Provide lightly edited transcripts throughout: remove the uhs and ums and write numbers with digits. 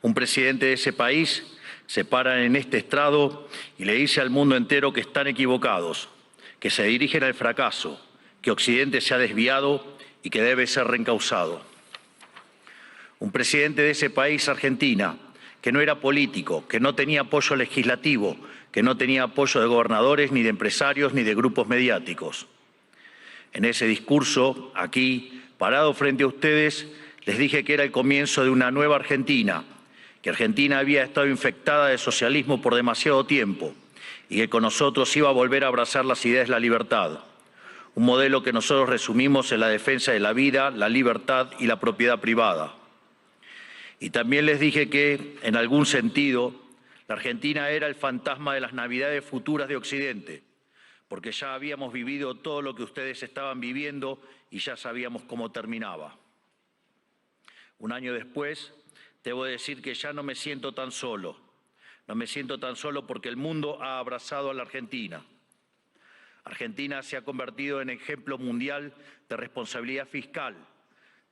Un presidente de ese país se para en este estrado y le dice al mundo entero que están equivocados, que se dirigen al fracaso, que Occidente se ha desviado y que debe ser reencauzado. Un presidente de ese país, Argentina, que no era político, que no tenía apoyo legislativo, que no tenía apoyo de gobernadores, ni de empresarios, ni de grupos mediáticos. En ese discurso, aquí, parado frente a ustedes, les dije que era el comienzo de una nueva Argentina, que Argentina había estado infectada de socialismo por demasiado tiempo y que con nosotros iba a volver a abrazar las ideas de la libertad, un modelo que nosotros resumimos en la defensa de la vida, la libertad y la propiedad privada. Y también les dije que, en algún sentido, la Argentina era el fantasma de las Navidades futuras de Occidente, porque ya habíamos vivido todo lo que ustedes estaban viviendo y ya sabíamos cómo terminaba. Un año después, debo decir que ya no me siento tan solo. No me siento tan solo porque el mundo ha abrazado a la Argentina. Argentina se ha convertido en ejemplo mundial de responsabilidad fiscal,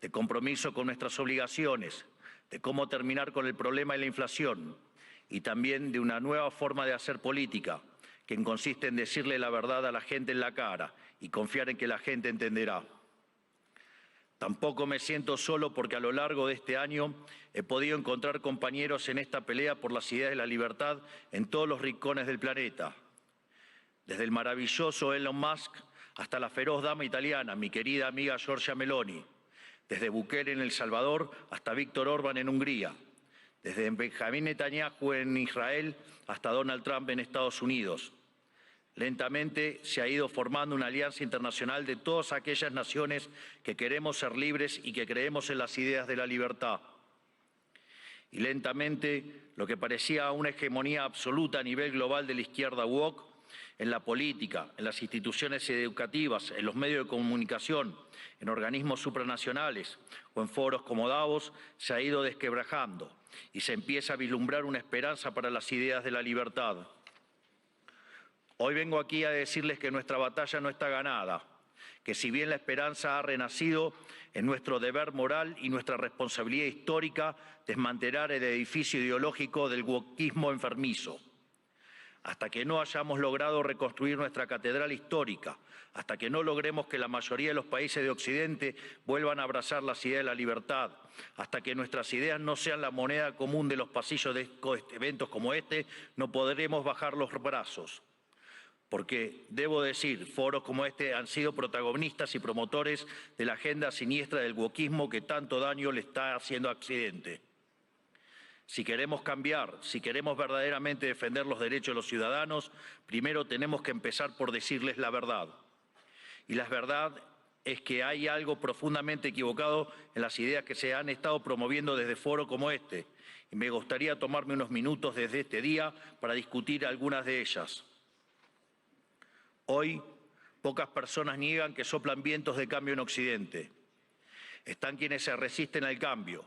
de compromiso con nuestras obligaciones, de cómo terminar con el problema de la inflación y también de una nueva forma de hacer política, que consiste en decirle la verdad a la gente en la cara y confiar en que la gente entenderá. Tampoco me siento solo porque a lo largo de este año he podido encontrar compañeros en esta pelea por las ideas de la libertad en todos los rincones del planeta. Desde el maravilloso Elon Musk hasta la feroz dama italiana, mi querida amiga Giorgia Meloni. Desde Bukele en El Salvador hasta Víctor Orbán en Hungría. Desde Benjamín Netanyahu en Israel hasta Donald Trump en Estados Unidos. Lentamente se ha ido formando una alianza internacional de todas aquellas naciones que queremos ser libres y que creemos en las ideas de la libertad. Y lentamente lo que parecía una hegemonía absoluta a nivel global de la izquierda woke, en la política, en las instituciones educativas, en los medios de comunicación, en organismos supranacionales o en foros como Davos, se ha ido desquebrajando y se empieza a vislumbrar una esperanza para las ideas de la libertad. Hoy vengo aquí a decirles que nuestra batalla no está ganada, que si bien la esperanza ha renacido, es nuestro deber moral y nuestra responsabilidad histórica desmantelar el edificio ideológico del wokismo enfermizo. Hasta que no hayamos logrado reconstruir nuestra catedral histórica, hasta que no logremos que la mayoría de los países de Occidente vuelvan a abrazar las ideas de la libertad, hasta que nuestras ideas no sean la moneda común de los pasillos de eventos como este, no podremos bajar los brazos. Porque, debo decir, foros como este han sido protagonistas y promotores de la agenda siniestra del wokismo que tanto daño le está haciendo a Occidente. Si queremos cambiar, si queremos verdaderamente defender los derechos de los ciudadanos, primero tenemos que empezar por decirles la verdad. Y la verdad es que hay algo profundamente equivocado en las ideas que se han estado promoviendo desde foros como este. Y me gustaría tomarme unos minutos desde este día para discutir algunas de ellas. Hoy, pocas personas niegan que soplan vientos de cambio en Occidente. Están quienes se resisten al cambio.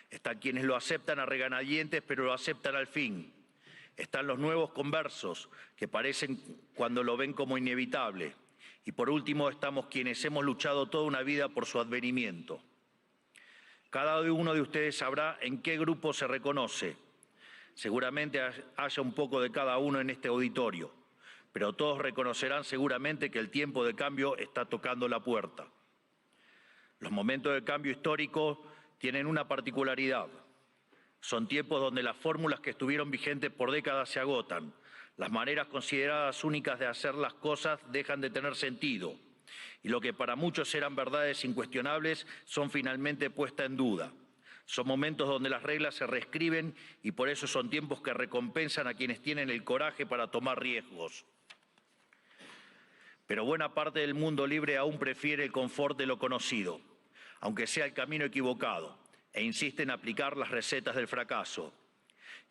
Están quienes lo aceptan a regañadientes, pero lo aceptan al fin. Están los nuevos conversos, que parecen cuando lo ven como inevitable. Y por último, estamos quienes hemos luchado toda una vida por su advenimiento. Cada uno de ustedes sabrá en qué grupo se reconoce. Seguramente haya un poco de cada uno en este auditorio, pero todos reconocerán seguramente que el tiempo de cambio está tocando la puerta. Los momentos de cambio histórico tienen una particularidad. Son tiempos donde las fórmulas que estuvieron vigentes por décadas se agotan. Las maneras consideradas únicas de hacer las cosas dejan de tener sentido. Y lo que para muchos eran verdades incuestionables son finalmente puestas en duda. Son momentos donde las reglas se reescriben y por eso son tiempos que recompensan a quienes tienen el coraje para tomar riesgos. Pero buena parte del mundo libre aún prefiere el confort de lo conocido, aunque sea el camino equivocado, e insiste en aplicar las recetas del fracaso.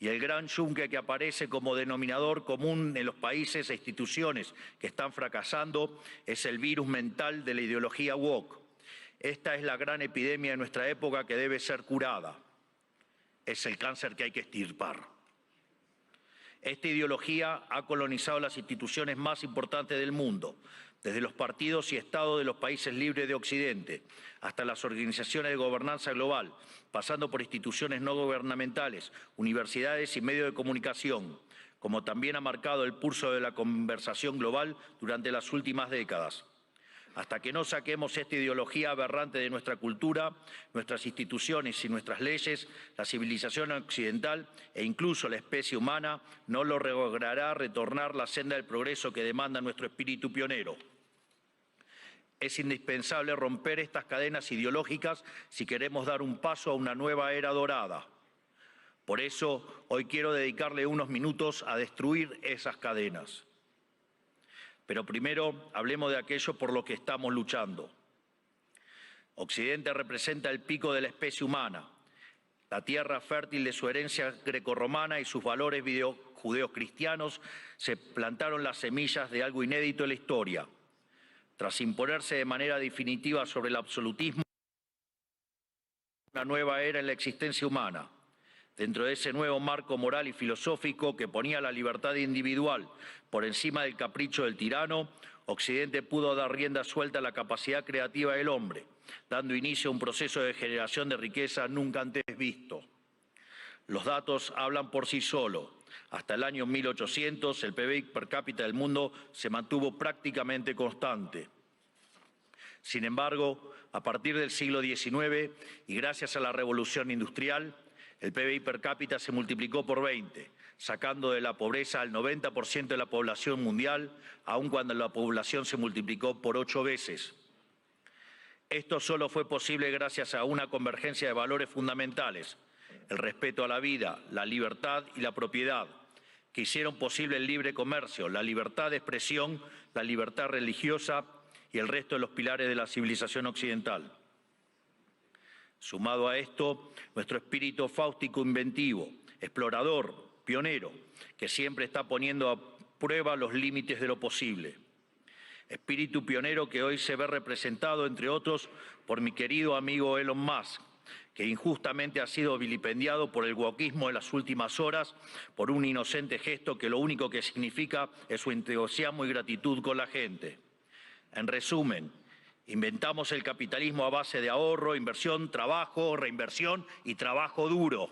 Y el gran yunque que aparece como denominador común en los países e instituciones que están fracasando es el virus mental de la ideología woke. Esta es la gran epidemia de nuestra época que debe ser curada. Es el cáncer que hay que extirpar. Esta ideología ha colonizado las instituciones más importantes del mundo, desde los partidos y estados de los países libres de Occidente, hasta las organizaciones de gobernanza global, pasando por instituciones no gubernamentales, universidades y medios de comunicación, como también ha marcado el pulso de la conversación global durante las últimas décadas. Hasta que no saquemos esta ideología aberrante de nuestra cultura, nuestras instituciones y nuestras leyes, la civilización occidental e incluso la especie humana no logrará retornar la senda del progreso que demanda nuestro espíritu pionero. Es indispensable romper estas cadenas ideológicas si queremos dar un paso a una nueva era dorada. Por eso, hoy quiero dedicarle unos minutos a destruir esas cadenas. Pero primero, hablemos de aquello por lo que estamos luchando. Occidente representa el pico de la especie humana, la tierra fértil de su herencia grecorromana y sus valores judeocristianos se plantaron las semillas de algo inédito en la historia. Tras imponerse de manera definitiva sobre el absolutismo, una nueva era en la existencia humana. Dentro de ese nuevo marco moral y filosófico que ponía la libertad individual por encima del capricho del tirano, Occidente pudo dar rienda suelta a la capacidad creativa del hombre, dando inicio a un proceso de generación de riqueza nunca antes visto. Los datos hablan por sí solos. Hasta el año 1800, el PBI per cápita del mundo se mantuvo prácticamente constante. Sin embargo, a partir del siglo XIX y gracias a la revolución industrial, el PBI per cápita se multiplicó por 20, sacando de la pobreza al 90% de la población mundial, aun cuando la población se multiplicó por 8 veces. Esto solo fue posible gracias a una convergencia de valores fundamentales, el respeto a la vida, la libertad y la propiedad, que hicieron posible el libre comercio, la libertad de expresión, la libertad religiosa y el resto de los pilares de la civilización occidental. Sumado a esto, nuestro espíritu fáustico inventivo, explorador, pionero, que siempre está poniendo a prueba los límites de lo posible. Espíritu pionero que hoy se ve representado, entre otros, por mi querido amigo Elon Musk, que injustamente ha sido vilipendiado por el wokismo en las últimas horas por un inocente gesto que lo único que significa es su entusiasmo y gratitud con la gente. En resumen, inventamos el capitalismo a base de ahorro, inversión, trabajo, reinversión y trabajo duro.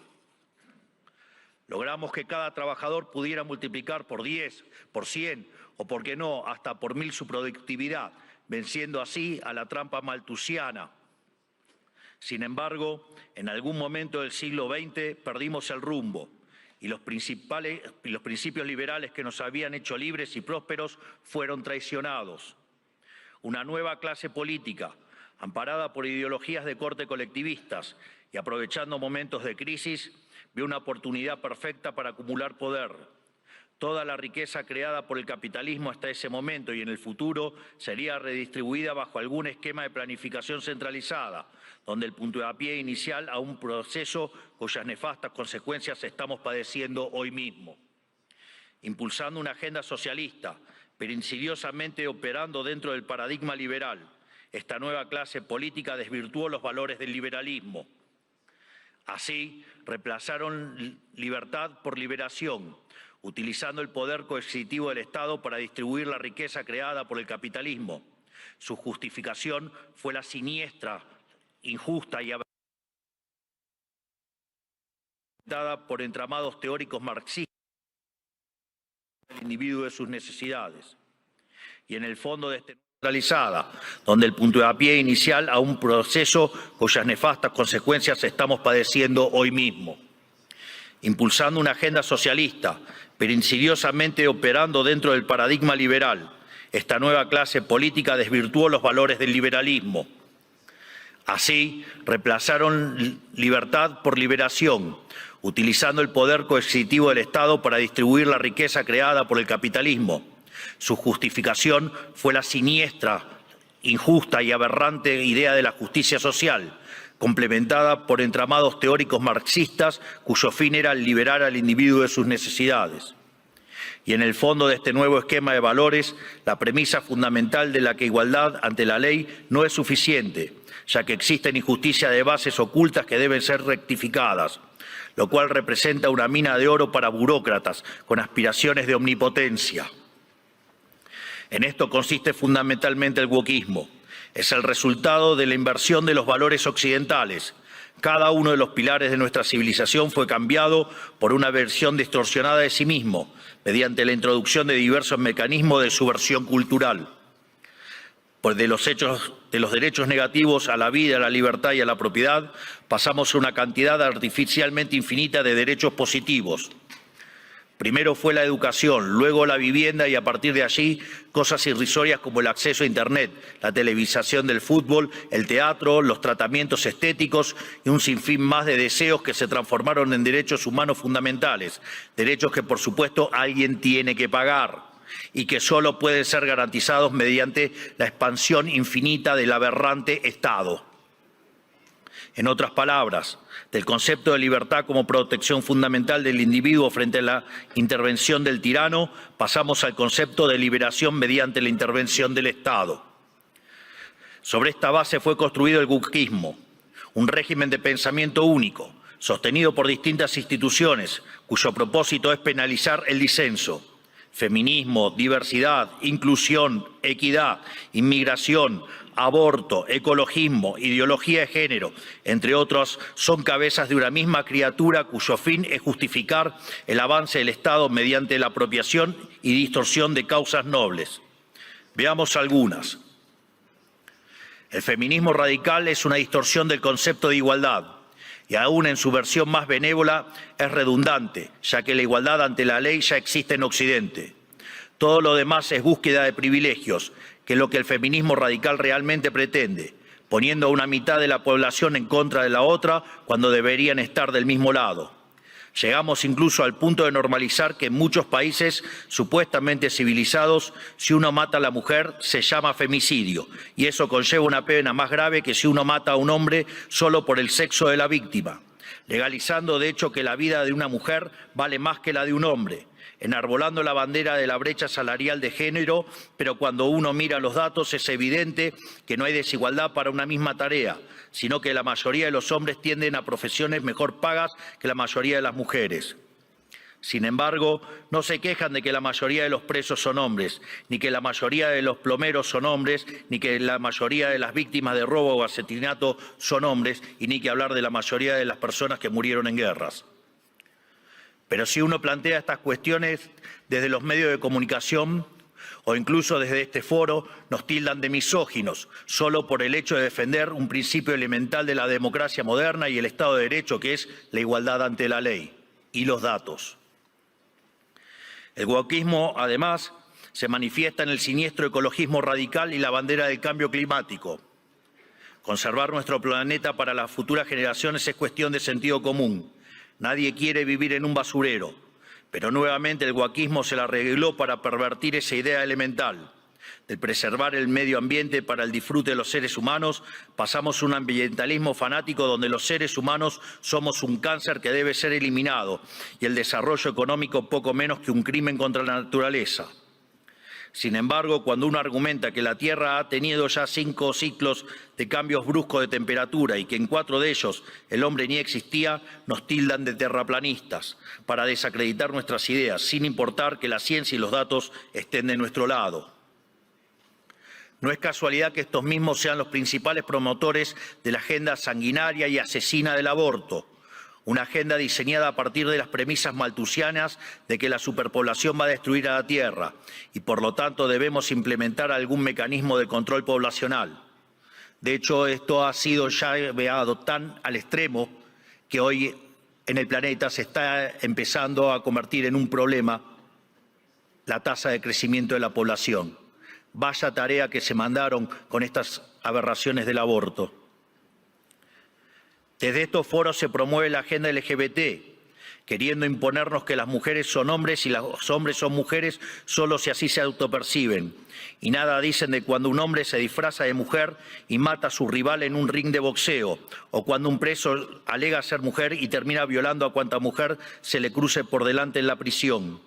Logramos que cada trabajador pudiera multiplicar por 10, por 100 o, por qué no, hasta por 1000 su productividad, venciendo así a la trampa malthusiana. Sin embargo, en algún momento del siglo XX perdimos el rumbo y los principios liberales que nos habían hecho libres y prósperos fueron traicionados. Una nueva clase política, amparada por ideologías de corte colectivistas y aprovechando momentos de crisis, vio una oportunidad perfecta para acumular poder. Toda la riqueza creada por el capitalismo hasta ese momento y en el futuro sería redistribuida bajo algún esquema de planificación centralizada, donde el puntapié inicial a un proceso cuyas nefastas consecuencias estamos padeciendo hoy mismo. Impulsando una agenda socialista, pero insidiosamente operando dentro del paradigma liberal, esta nueva clase política desvirtuó los valores del liberalismo. Así, reemplazaron libertad por liberación, utilizando el poder coercitivo del Estado para distribuir la riqueza creada por el capitalismo. Su justificación fue la siniestra, injusta y dada por entramados teóricos marxistas del individuo de sus necesidades. Y en el fondo de este centralizada, donde el puntapié inicial a un proceso cuyas nefastas consecuencias estamos padeciendo hoy mismo. Impulsando una agenda socialista, pero insidiosamente operando dentro del paradigma liberal, esta nueva clase política desvirtuó los valores del liberalismo. Así, reemplazaron libertad por liberación, utilizando el poder coercitivo del Estado para distribuir la riqueza creada por el capitalismo. Su justificación fue la siniestra, injusta y aberrante idea de la justicia social, complementada por entramados teóricos marxistas cuyo fin era liberar al individuo de sus necesidades. Y en el fondo de este nuevo esquema de valores, la premisa fundamental de la que igualdad ante la ley no es suficiente, ya que existen injusticias de bases ocultas que deben ser rectificadas, lo cual representa una mina de oro para burócratas con aspiraciones de omnipotencia. En esto consiste fundamentalmente el wokismo. Es el resultado de la inversión de los valores occidentales. Cada uno de los pilares de nuestra civilización fue cambiado por una versión distorsionada de sí mismo, mediante la introducción de diversos mecanismos de subversión cultural. De los derechos negativos a la vida, a la libertad y a la propiedad, pasamos a una cantidad artificialmente infinita de derechos positivos. Primero fue la educación, luego la vivienda y a partir de allí cosas irrisorias como el acceso a Internet, la televisación del fútbol, el teatro, los tratamientos estéticos y un sinfín más de deseos que se transformaron en derechos humanos fundamentales, derechos que por supuesto alguien tiene que pagar y que solo pueden ser garantizados mediante la expansión infinita del aberrante Estado. En otras palabras, del concepto de libertad como protección fundamental del individuo frente a la intervención del tirano, pasamos al concepto de liberación mediante la intervención del Estado. Sobre esta base fue construido el wokismo, un régimen de pensamiento único, sostenido por distintas instituciones, cuyo propósito es penalizar el disenso. Feminismo, diversidad, inclusión, equidad, inmigración, aborto, ecologismo, ideología de género, entre otros, son cabezas de una misma criatura cuyo fin es justificar el avance del Estado mediante la apropiación y distorsión de causas nobles. Veamos algunas. El feminismo radical es una distorsión del concepto de igualdad y aún en su versión más benévola es redundante, ya que la igualdad ante la ley ya existe en Occidente. Todo lo demás es búsqueda de privilegios, que es lo que el feminismo radical realmente pretende, poniendo a una mitad de la población en contra de la otra cuando deberían estar del mismo lado. Llegamos incluso al punto de normalizar que en muchos países supuestamente civilizados, si uno mata a la mujer se llama femicidio, y eso conlleva una pena más grave que si uno mata a un hombre solo por el sexo de la víctima, legalizando de hecho que la vida de una mujer vale más que la de un hombre, enarbolando la bandera de la brecha salarial de género, pero cuando uno mira los datos es evidente que no hay desigualdad para una misma tarea, sino que la mayoría de los hombres tienden a profesiones mejor pagas que la mayoría de las mujeres. Sin embargo, no se quejan de que la mayoría de los presos son hombres, ni que la mayoría de los plomeros son hombres, ni que la mayoría de las víctimas de robo o asesinato son hombres, y ni que hablar de la mayoría de las personas que murieron en guerras. Pero si uno plantea estas cuestiones desde los medios de comunicación o incluso desde este foro, nos tildan de misóginos, solo por el hecho de defender un principio elemental de la democracia moderna y el Estado de Derecho, que es la igualdad ante la ley y los datos. El wokismo, además, se manifiesta en el siniestro ecologismo radical y la bandera del cambio climático. Conservar nuestro planeta para las futuras generaciones es cuestión de sentido común. Nadie quiere vivir en un basurero, pero nuevamente el wokismo se la arregló para pervertir esa idea elemental. De preservar el medio ambiente para el disfrute de los seres humanos, pasamos a un ambientalismo fanático donde los seres humanos somos un cáncer que debe ser eliminado y el desarrollo económico poco menos que un crimen contra la naturaleza. Sin embargo, cuando uno argumenta que la Tierra ha tenido ya 5 ciclos de cambios bruscos de temperatura y que en 4 de ellos el hombre ni existía, nos tildan de terraplanistas para desacreditar nuestras ideas, sin importar que la ciencia y los datos estén de nuestro lado. No es casualidad que estos mismos sean los principales promotores de la agenda sanguinaria y asesina del aborto. Una agenda diseñada a partir de las premisas malthusianas de que la superpoblación va a destruir a la Tierra y por lo tanto debemos implementar algún mecanismo de control poblacional. De hecho, esto ha sido ya llevado tan al extremo que hoy en el planeta se está empezando a convertir en un problema la tasa de crecimiento de la población. Vaya tarea que se mandaron con estas aberraciones del aborto. Desde estos foros se promueve la agenda LGBT, queriendo imponernos que las mujeres son hombres y los hombres son mujeres solo si así se autoperciben. Y nada dicen de cuando un hombre se disfraza de mujer y mata a su rival en un ring de boxeo, o cuando un preso alega ser mujer y termina violando a cuanta mujer se le cruce por delante en la prisión.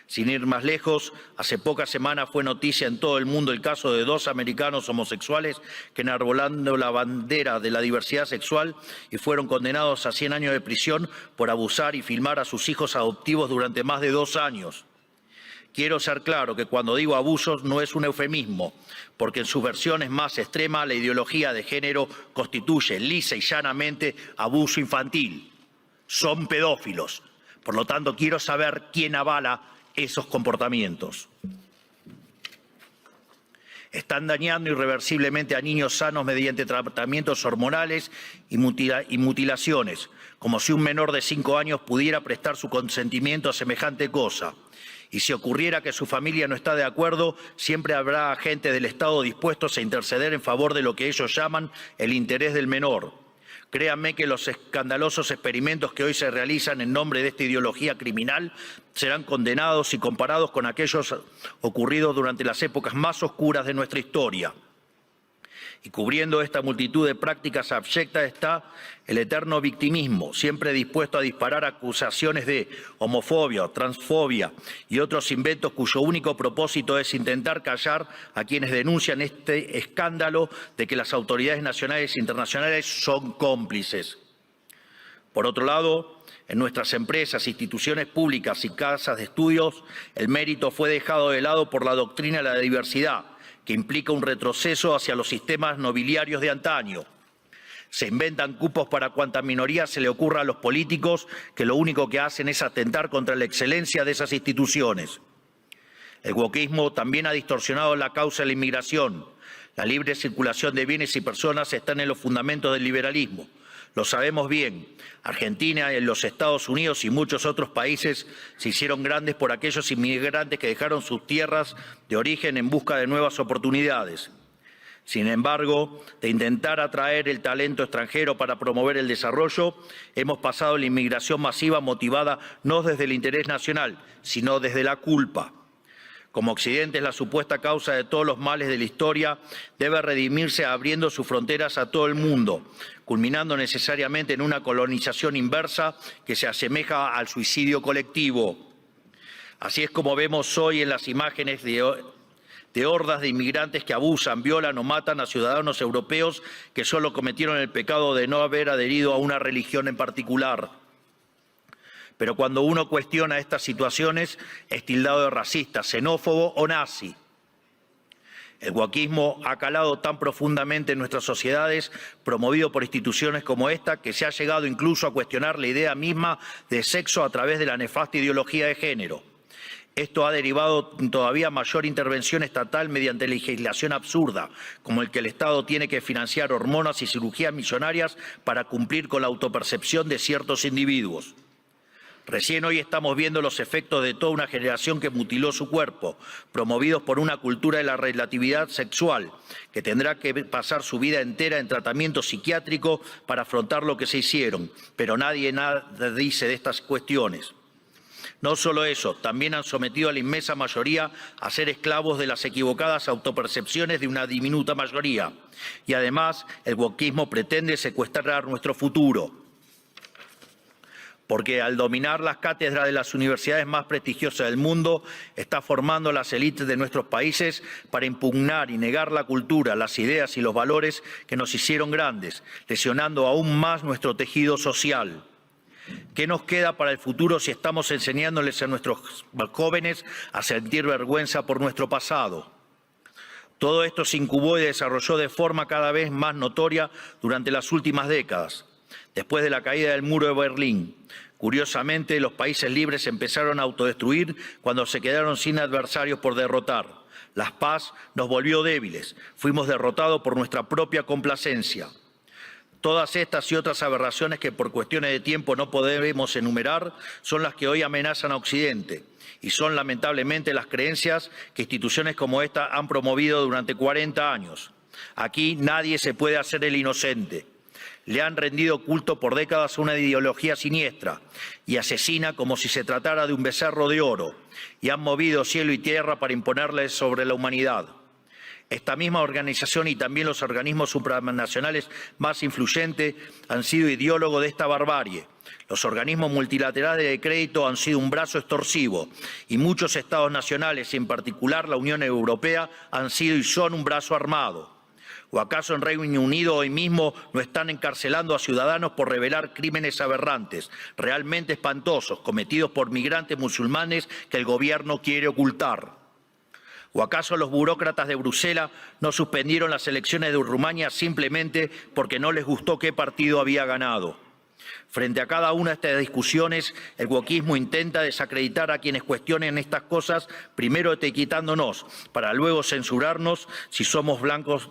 Sin ir más lejos, hace pocas semanas fue noticia en todo el mundo el caso de 2 americanos homosexuales que enarbolando la bandera de la diversidad sexual y fueron condenados a 100 años de prisión por abusar y filmar a sus hijos adoptivos durante más de 2 años. Quiero ser claro que cuando digo abusos no es un eufemismo, porque en sus versiones más extremas la ideología de género constituye lisa y llanamente abuso infantil. Son pedófilos. Por lo tanto, quiero saber quién avala esos comportamientos. Están dañando irreversiblemente a niños sanos mediante tratamientos hormonales y mutilaciones, como si un menor de 5 años pudiera prestar su consentimiento a semejante cosa. Y si ocurriera que su familia no está de acuerdo, siempre habrá agentes del Estado dispuestos a interceder en favor de lo que ellos llaman el interés del menor. Créanme que los escandalosos experimentos que hoy se realizan en nombre de esta ideología criminal serán condenados y comparados con aquellos ocurridos durante las épocas más oscuras de nuestra historia. Y cubriendo esta multitud de prácticas abyectas está el eterno victimismo, siempre dispuesto a disparar acusaciones de homofobia, transfobia y otros inventos cuyo único propósito es intentar callar a quienes denuncian este escándalo de que las autoridades nacionales e internacionales son cómplices. Por otro lado, en nuestras empresas, instituciones públicas y casas de estudios, el mérito fue dejado de lado por la doctrina de la diversidad, que implica un retroceso hacia los sistemas nobiliarios de antaño. Se inventan cupos para cuanta minoría se le ocurra a los políticos, que lo único que hacen es atentar contra la excelencia de esas instituciones. El wokismo también ha distorsionado la causa de la inmigración. La libre circulación de bienes y personas están en los fundamentos del liberalismo. Lo sabemos bien. Argentina, los Estados Unidos y muchos otros países se hicieron grandes por aquellos inmigrantes que dejaron sus tierras de origen en busca de nuevas oportunidades. Sin embargo, de intentar atraer el talento extranjero para promover el desarrollo, hemos pasado a la inmigración masiva motivada no desde el interés nacional, sino desde la culpa. Como Occidente es la supuesta causa de todos los males de la historia, debe redimirse abriendo sus fronteras a todo el mundo, culminando necesariamente en una colonización inversa que se asemeja al suicidio colectivo. Así es como vemos hoy en las imágenes de hordas de inmigrantes que abusan, violan o matan a ciudadanos europeos que solo cometieron el pecado de no haber adherido a una religión en particular. Pero cuando uno cuestiona estas situaciones, es tildado de racista, xenófobo o nazi. El wokismo ha calado tan profundamente en nuestras sociedades, promovido por instituciones como esta, que se ha llegado incluso a cuestionar la idea misma de sexo a través de la nefasta ideología de género. Esto ha derivado en todavía mayor intervención estatal mediante legislación absurda, como el que el Estado tiene que financiar hormonas y cirugías millonarias para cumplir con la autopercepción de ciertos individuos. Recién hoy estamos viendo los efectos de toda una generación que mutiló su cuerpo, promovidos por una cultura de la relatividad sexual, que tendrá que pasar su vida entera en tratamiento psiquiátrico para afrontar lo que se hicieron, pero nadie nada dice de estas cuestiones. No solo eso, también han sometido a la inmensa mayoría a ser esclavos de las equivocadas autopercepciones de una diminuta mayoría. Y además, el wokismo pretende secuestrar nuestro futuro, porque al dominar las cátedras de las universidades más prestigiosas del mundo, está formando las élites de nuestros países para impugnar y negar la cultura, las ideas y los valores que nos hicieron grandes, lesionando aún más nuestro tejido social. ¿Qué nos queda para el futuro si estamos enseñándoles a nuestros jóvenes a sentir vergüenza por nuestro pasado? Todo esto se incubó y desarrolló de forma cada vez más notoria durante las últimas décadas. Después de la caída del muro de Berlín, curiosamente, los países libres empezaron a autodestruir cuando se quedaron sin adversarios por derrotar. La paz nos volvió débiles, fuimos derrotados por nuestra propia complacencia. Todas estas y otras aberraciones que por cuestiones de tiempo no podemos enumerar son las que hoy amenazan a Occidente y son lamentablemente las creencias que instituciones como esta han promovido durante 40 años. Aquí nadie se puede hacer el inocente. Le han rendido culto por décadas a una ideología siniestra y asesina como si se tratara de un becerro de oro, y han movido cielo y tierra para imponerle sobre la humanidad. Esta misma organización y también los organismos supranacionales más influyentes han sido ideólogos de esta barbarie. Los organismos multilaterales de crédito han sido un brazo extorsivo y muchos estados nacionales, y en particular la Unión Europea, han sido y son un brazo armado. ¿O acaso en Reino Unido hoy mismo no están encarcelando a ciudadanos por revelar crímenes aberrantes, realmente espantosos, cometidos por migrantes musulmanes que el gobierno quiere ocultar? ¿O acaso los burócratas de Bruselas no suspendieron las elecciones de Rumania simplemente porque no les gustó qué partido había ganado? Frente a cada una de estas discusiones, el wokismo intenta desacreditar a quienes cuestionen estas cosas, primero etiquetándonos, para luego censurarnos. Si somos blancos,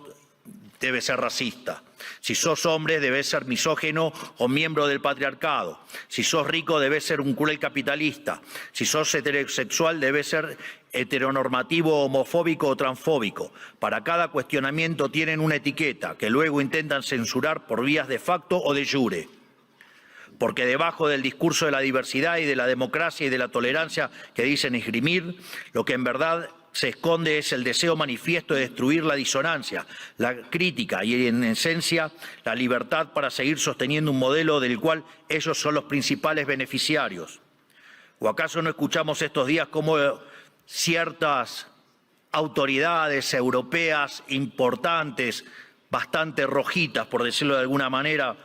debe ser racista. Si sos hombre, debes ser misógino o miembro del patriarcado. Si sos rico, debes ser un cruel capitalista. Si sos heterosexual, debes ser heteronormativo, homofóbico o transfóbico. Para cada cuestionamiento tienen una etiqueta que luego intentan censurar por vías de facto o de jure. Porque debajo del discurso de la diversidad y de la democracia y de la tolerancia que dicen esgrimir, lo que en verdad se esconde es el deseo manifiesto de destruir la disonancia, la crítica y, en esencia, la libertad para seguir sosteniendo un modelo del cual ellos son los principales beneficiarios. ¿O acaso no escuchamos estos días cómo ciertas autoridades europeas importantes, bastante rojitas, por decirlo de alguna manera,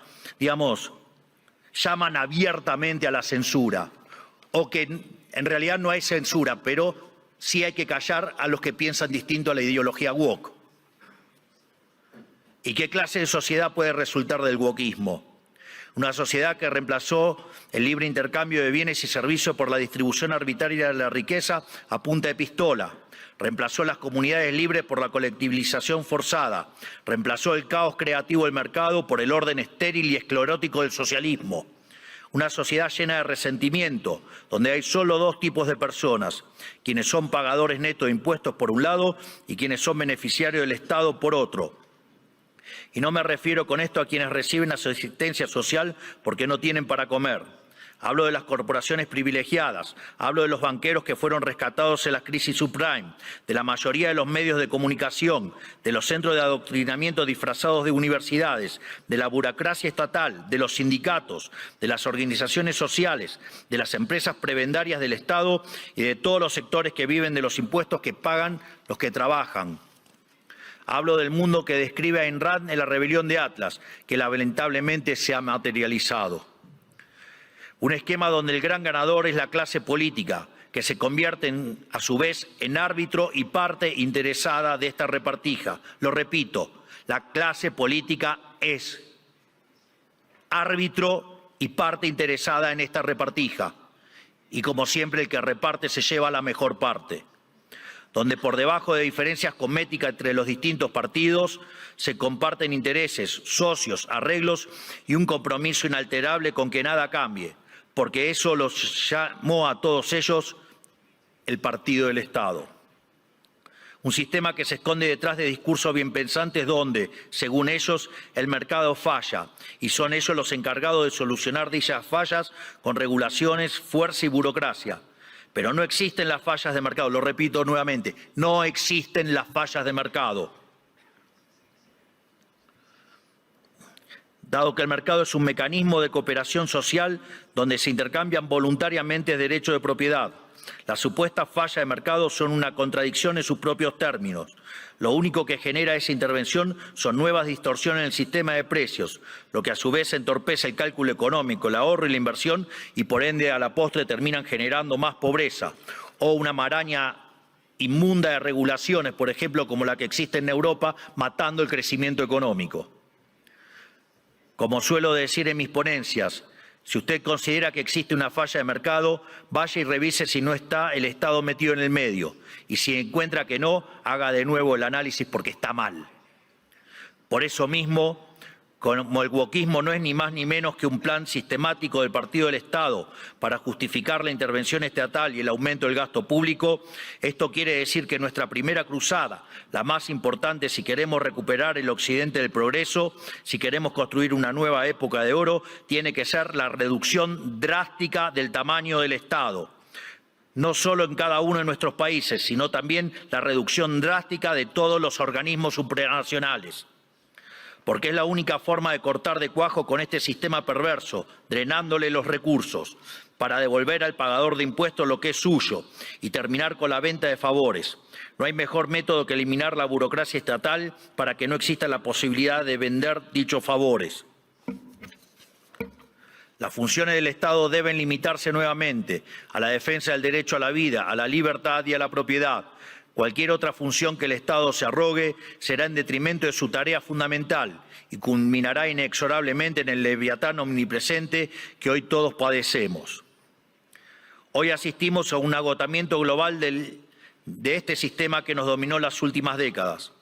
llaman abiertamente a la censura? O que en realidad no hay censura, pero sí hay que callar a los que piensan distinto a la ideología woke. ¿Y qué clase de sociedad puede resultar del wokismo? Una sociedad que reemplazó el libre intercambio de bienes y servicios por la distribución arbitraria de la riqueza a punta de pistola. Reemplazó las comunidades libres por la colectivización forzada. Reemplazó el caos creativo del mercado por el orden estéril y esclerótico del socialismo. Una sociedad llena de resentimiento, donde hay solo dos tipos de personas: quienes son pagadores netos de impuestos por un lado y quienes son beneficiarios del Estado por otro. Y no me refiero con esto a quienes reciben asistencia social porque no tienen para comer. Hablo de las corporaciones privilegiadas, hablo de los banqueros que fueron rescatados en la crisis subprime, de la mayoría de los medios de comunicación, de los centros de adoctrinamiento disfrazados de universidades, de la burocracia estatal, de los sindicatos, de las organizaciones sociales, de las empresas prebendarias del Estado y de todos los sectores que viven de los impuestos que pagan los que trabajan. Hablo del mundo que describe Ayn Rand en La rebelión de Atlas, que lamentablemente se ha materializado. Un esquema donde el gran ganador es la clase política, que se convierte a su vez en árbitro y parte interesada de esta repartija. Lo repito, la clase política es árbitro y parte interesada en esta repartija. Y como siempre, el que reparte se lleva la mejor parte. Donde por debajo de diferencias cosméticas entre los distintos partidos se comparten intereses, socios, arreglos y un compromiso inalterable con que nada cambie, porque eso los llamó a todos ellos el partido del Estado. Un sistema que se esconde detrás de discursos bien pensantes donde, según ellos, el mercado falla y son ellos los encargados de solucionar dichas fallas con regulaciones, fuerza y burocracia. Pero no existen las fallas de mercado, lo repito nuevamente, no existen las fallas de mercado. Dado que el mercado es un mecanismo de cooperación social donde se intercambian voluntariamente derechos de propiedad, las supuestas fallas de mercado son una contradicción en sus propios términos. Lo único que genera esa intervención son nuevas distorsiones en el sistema de precios, lo que a su vez entorpece el cálculo económico, el ahorro y la inversión y por ende a la postre terminan generando más pobreza o una maraña inmunda de regulaciones, por ejemplo, como la que existe en Europa, matando el crecimiento económico. Como suelo decir en mis ponencias, si usted considera que existe una falla de mercado, vaya y revise si no está el Estado metido en el medio. Y si encuentra que no, haga de nuevo el análisis porque está mal. Por eso mismo, como el wokismo no es ni más ni menos que un plan sistemático del partido del Estado para justificar la intervención estatal y el aumento del gasto público, esto quiere decir que nuestra primera cruzada, la más importante si queremos recuperar el occidente del progreso, si queremos construir una nueva época de oro, tiene que ser la reducción drástica del tamaño del Estado. No solo en cada uno de nuestros países, sino también la reducción drástica de todos los organismos supranacionales. porque es la única forma de cortar de cuajo con este sistema perverso, drenándole los recursos, para devolver al pagador de impuestos lo que es suyo y terminar con la venta de favores. No hay mejor método que eliminar la burocracia estatal para que no exista la posibilidad de vender dichos favores. Las funciones del Estado deben limitarse nuevamente a la defensa del derecho a la vida, a la libertad y a la propiedad. Cualquier otra función que el Estado se arrogue será en detrimento de su tarea fundamental y culminará inexorablemente en el leviatán omnipresente que hoy todos padecemos. Hoy asistimos a un agotamiento global de este sistema que nos dominó las últimas décadas.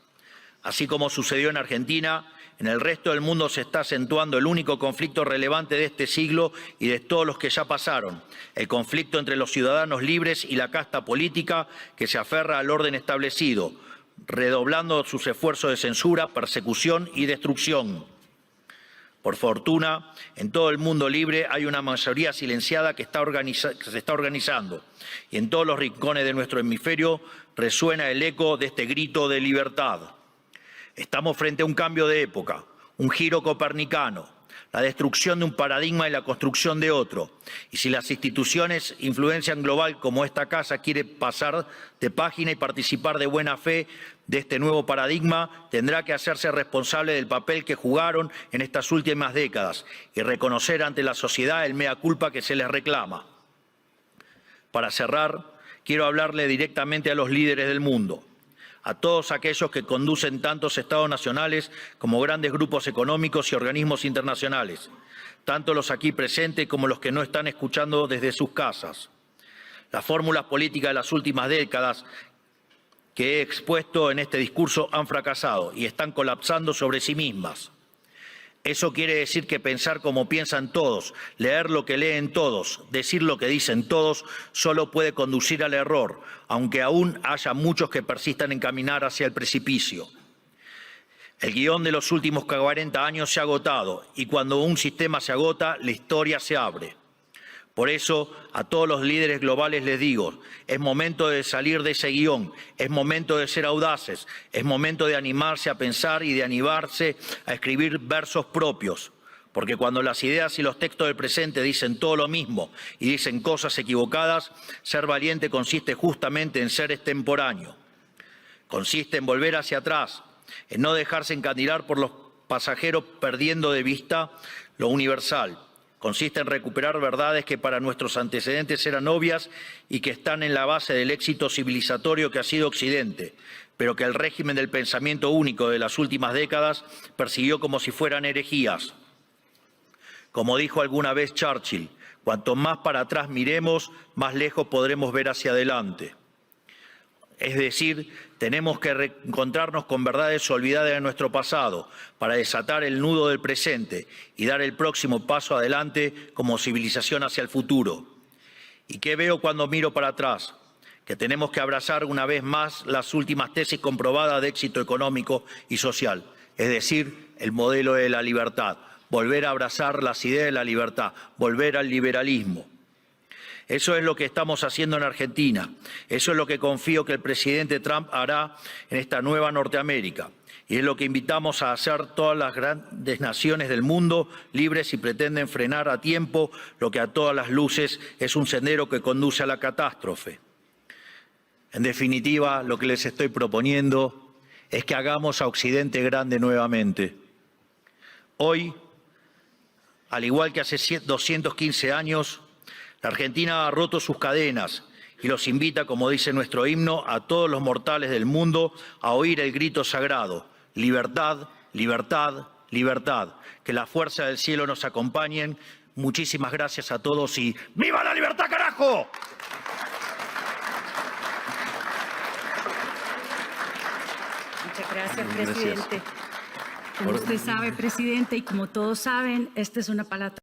Así como sucedió en Argentina, en el resto del mundo se está acentuando el único conflicto relevante de este siglo y de todos los que ya pasaron, el conflicto entre los ciudadanos libres y la casta política que se aferra al orden establecido, redoblando sus esfuerzos de censura, persecución y destrucción. Por fortuna, en todo el mundo libre hay una mayoría silenciada que se está organizando y en todos los rincones de nuestro hemisferio resuena el eco de este grito de libertad. Estamos frente a un cambio de época, un giro copernicano, la destrucción de un paradigma y la construcción de otro. Y si las instituciones influencian global como esta casa quiere pasar de página y participar de buena fe de este nuevo paradigma, tendrá que hacerse responsable del papel que jugaron en estas últimas décadas y reconocer ante la sociedad el mea culpa que se les reclama. Para cerrar, quiero hablarle directamente a los líderes del mundo, a todos aquellos que conducen tantos estados nacionales como grandes grupos económicos y organismos internacionales, tanto los aquí presentes como los que no están escuchando desde sus casas. Las fórmulas políticas de las últimas décadas que he expuesto en este discurso han fracasado y están colapsando sobre sí mismas. Eso quiere decir que pensar como piensan todos, leer lo que leen todos, decir lo que dicen todos, solo puede conducir al error, aunque aún haya muchos que persistan en caminar hacia el precipicio. El guión de los últimos 40 años se ha agotado y cuando un sistema se agota, la historia se abre. Por eso, a todos los líderes globales les digo, es momento de salir de ese guión, es momento de ser audaces, es momento de animarse a pensar y de animarse a escribir versos propios. Porque cuando las ideas y los textos del presente dicen todo lo mismo y dicen cosas equivocadas, ser valiente consiste justamente en ser extemporáneo. Consiste en volver hacia atrás, en no dejarse encandilar por los pasajeros perdiendo de vista lo universal. Consiste en recuperar verdades que para nuestros antecedentes eran obvias y que están en la base del éxito civilizatorio que ha sido Occidente, pero que el régimen del pensamiento único de las últimas décadas persiguió como si fueran herejías. Como dijo alguna vez Churchill, cuanto más para atrás miremos, más lejos podremos ver hacia adelante. Es decir, tenemos que reencontrarnos con verdades olvidadas de nuestro pasado para desatar el nudo del presente y dar el próximo paso adelante como civilización hacia el futuro. ¿Y qué veo cuando miro para atrás? Que tenemos que abrazar una vez más las últimas tesis comprobadas de éxito económico y social, es decir, el modelo de la libertad, volver a abrazar las ideas de la libertad, volver al liberalismo. Eso es lo que estamos haciendo en Argentina. Eso es lo que confío que el presidente Trump hará en esta nueva Norteamérica. Y es lo que invitamos a hacer todas las grandes naciones del mundo, libres si pretenden frenar a tiempo lo que a todas las luces es un sendero que conduce a la catástrofe. En definitiva, lo que les estoy proponiendo es que hagamos a Occidente grande nuevamente. Hoy, al igual que hace 215 años, la Argentina ha roto sus cadenas y los invita, como dice nuestro himno, a todos los mortales del mundo a oír el grito sagrado: libertad, libertad, libertad. Que la fuerza del cielo nos acompañen. Muchísimas gracias a todos y ¡viva la libertad, carajo! Muchas gracias, presidente. Como usted sabe, presidente, y como todos saben, esta es una palabra